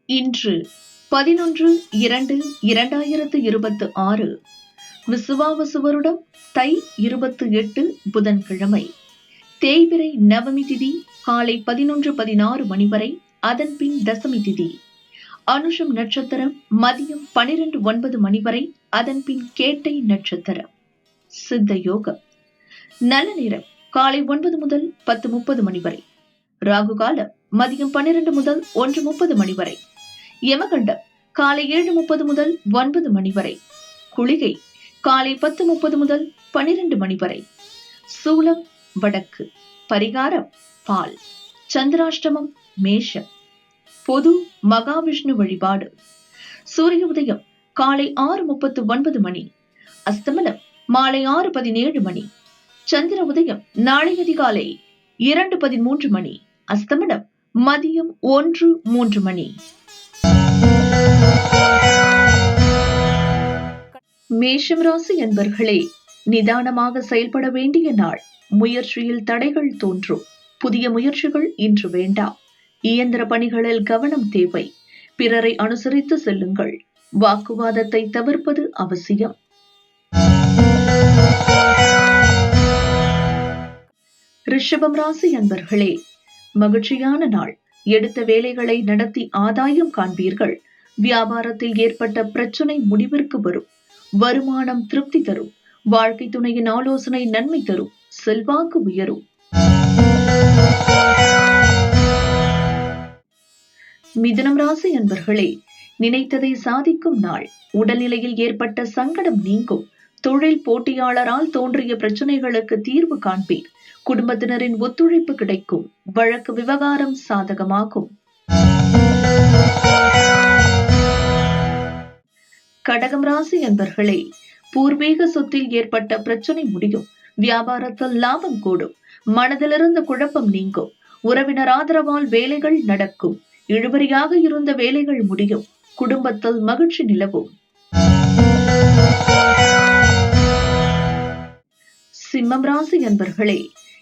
இன்று 11/2/2026 விசுவாவசு வருடம் தை 28 புதன்கிழமை. தேய்பிறை நவமி திதி காலை 11:16 மணி வரை, அதன்பின் தசமி திதி. அனுஷம் நட்சத்திரம் மதியம் 12:09 மணி வரை, அதன்பின் கேட்டை நட்சத்திரம். சித்த யோகம். நல்ல நேரம் காலை 9 முதல் 10:30 மணி வரை. ராகு காலம் மதியம் 12 முதல் 1:30 மணி வரை. யமகண்டம் காலை 7:30 முதல் 9 மணி வரை. குளிகை காலை 10:30 முதல் 12 மணி வரை. சூலம் வடக்கு. பரிகாரம் பால். சந்திராஷ்டமம் மேஷம். பொது மகாவிஷ்ணு வழிபாடு. சூரிய உதயம் காலை 6:39 மணி. அஸ்தமனம் மாலை 6:17 மணி. சந்திர உதயம் நாளை அதிகாலை 2:13 மணி. அஸ்தமனம் மதியம் 1:03 மணி. மேஷம் ராசி என்பர்களே, நிதானமாக செயல்பட வேண்டிய நாள். முயற்சியில் தடைகள் தோன்றும். புதிய முயற்சிகள் இன்று வேண்டாம். இயந்திர பணிகளில் கவனம் தேவை. பிறரை அனுசரித்து செல்லுங்கள். வாக்குவாதத்தை தவிர்ப்பது அவசியம். ரிஷபம் ராசி அன்பர்களே, மகிழ்ச்சியான நாள். எடுத்த வேலைகளை நடத்தி ஆதாயம் காண்பீர்கள். வியாபாரத்தில் ஏற்பட்ட பிரச்சனை முடிவிற்கு வரும். வருமானம் திருப்தி தரும். வாழ்க்கை துணையின் ஆலோசனை நன்மை தரும். செல்வாக்கு உயரும். மிதுனம் ராசி அன்பர்களே, நினைத்ததை சாதிக்கும் நாள். உடல்நிலையில் ஏற்பட்ட சங்கடம் நீங்கும். தொழில் போட்டியாளரால் தோன்றிய பிரச்சனைகளுக்கு தீர்வு காண்பீர். குடும்பத்தினரின் ஒத்துழைப்பு கிடைக்கும். வழக்கு விவகாரம் சாதகமாகும். கடகம் ராசி என்பர்களே, பூர்வீக சொத்தில் ஏற்பட்ட பிரச்சனை முடியும். வியாபாரத்தில் லாபம் கூடும். மனதிலிருந்த குழப்பம் நீங்கும். உறவினர் ஆதரவால் வேலைகள் நடக்கும். இழுபறியாக இருந்த வேலைகள் முடியும். குடும்பத்தில் மகிழ்ச்சி நிலவும். சிம்மம் ராசி என்பர்களே,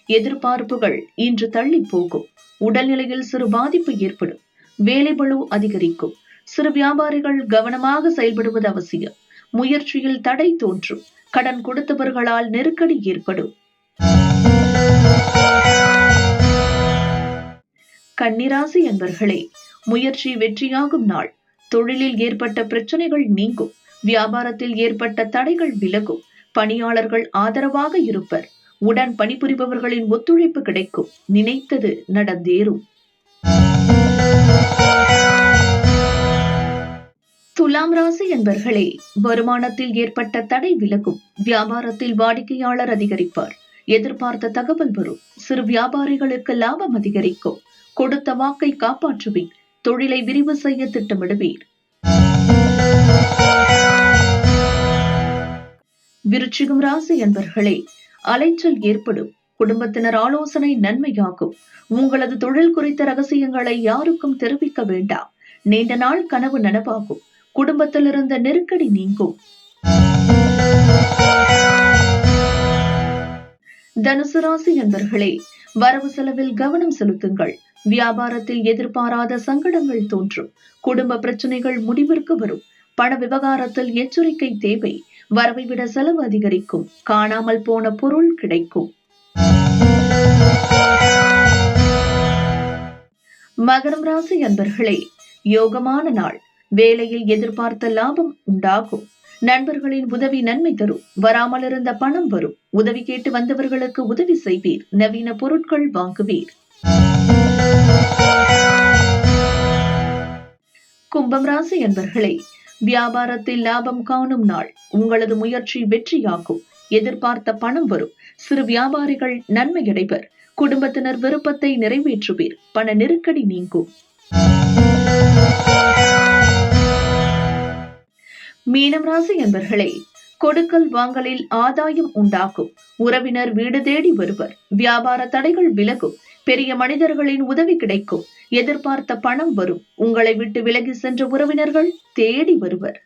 எதிர்பார்ப்புகள் இன்று தள்ளி போகும். உடல்நிலையில் சிறு பாதிப்பு ஏற்படும். வேலை பளு அதிகரிக்கும். சிறு வியாபாரிகள் கவனமாக செயல்படுவது அவசியம். முயற்சியில் தடை தோன்றும். கடன் கொடுத்தவர்களால் நெருக்கடி ஏற்படும். கன்னிராசி என்பர்களே, முயற்சி வெற்றியாகும் நாள். தொழிலில் ஏற்பட்ட பிரச்சனைகள் நீங்கும். வியாபாரத்தில் ஏற்பட்ட தடைகள் விலகும். பணியாளர்கள் ஆதரவாக இருப்பர். உடன் பணிபுரிபவர்களின் ஒத்துழைப்பு கிடைக்கும். நினைத்தது நடந்தேறும். துலாம் ராசி என்பர்களே, வருமானத்தில் ஏற்பட்ட தடை விலகும். வியாபாரத்தில் வாடிக்கையாளர் அதிகரிப்பார். எதிர்பார்த்த தகவல் வரும். சிறு வியாபாரிகளுக்கு லாபம் அதிகரிக்கும். கொடுத்த வாக்கை காப்பாற்றுவீர். தொழிலை விரிவு செய்ய திட்டமிடுவீர். விருச்சிகம் ராசி என்பர்களே, அலைச்சல் ஏற்படும். குடும்பத்தினர் ஆலோசனை நன்மையாகும். உங்களது தொழில் குறித்த ரகசியங்களை யாருக்கும் தெரிவிக்க வேண்டாம். நீண்ட நாள் கனவு நனவாகும். குடும்பத்தில் இருந்த நெருக்கடி நீங்கும். தனுசு ராசி என்பர்களே, வரவு செலவில் கவனம் செலுத்துங்கள். வியாபாரத்தில் எதிர்பாராத சங்கடங்கள் தோன்றும். குடும்ப பிரச்சனைகள் முடிவிற்கு வரும். பண விவகாரத்தில் எச்சரிக்கை தேவை. வரவை விட செலவு அதிகரிக்கும். காணாமல் போன பொருள் கிடைக்கும். மகரம் ராசி அன்பர்களே, யோகமான நாள். வேலையில் எதிர்பார்த்த லாபம் உண்டாகும். நண்பர்களின் உதவி நன்மை தரும். வராமல் இருந்த பணம் வரும். உதவி கேட்டு வந்தவர்களுக்கு உதவி செய்வீர். நவீன பொருட்கள் வாங்குவீர். கும்பம் ராசி அன்பர்களே, வியாபாரத்தில் லாபம் காணும் நாள். உங்களது முயற்சி வெற்றியாகும். எதிர்பார்த்த பணம் வரும். சிறு வியாபாரிகள் நன்மை அடைவர். குடும்பத்தினர் விருப்பத்தை நிறைவேற்றுவீர். பண நெருக்கடி நீங்கும். மீனம் ராசி என்பர்களே, கொடுக்கல் வாங்கலில் ஆதாயம் உண்டாகும். உறவினர் வீடு தேடி வருவர். வியாபார தடைகள் விலகும். பெரிய மனிதர்களின் உதவி கிடைக்கும். எதிர்பார்த்த பணம் வரும். உங்களை விட்டு விலகி சென்ற உறவினர்கள் தேடி வருவர்.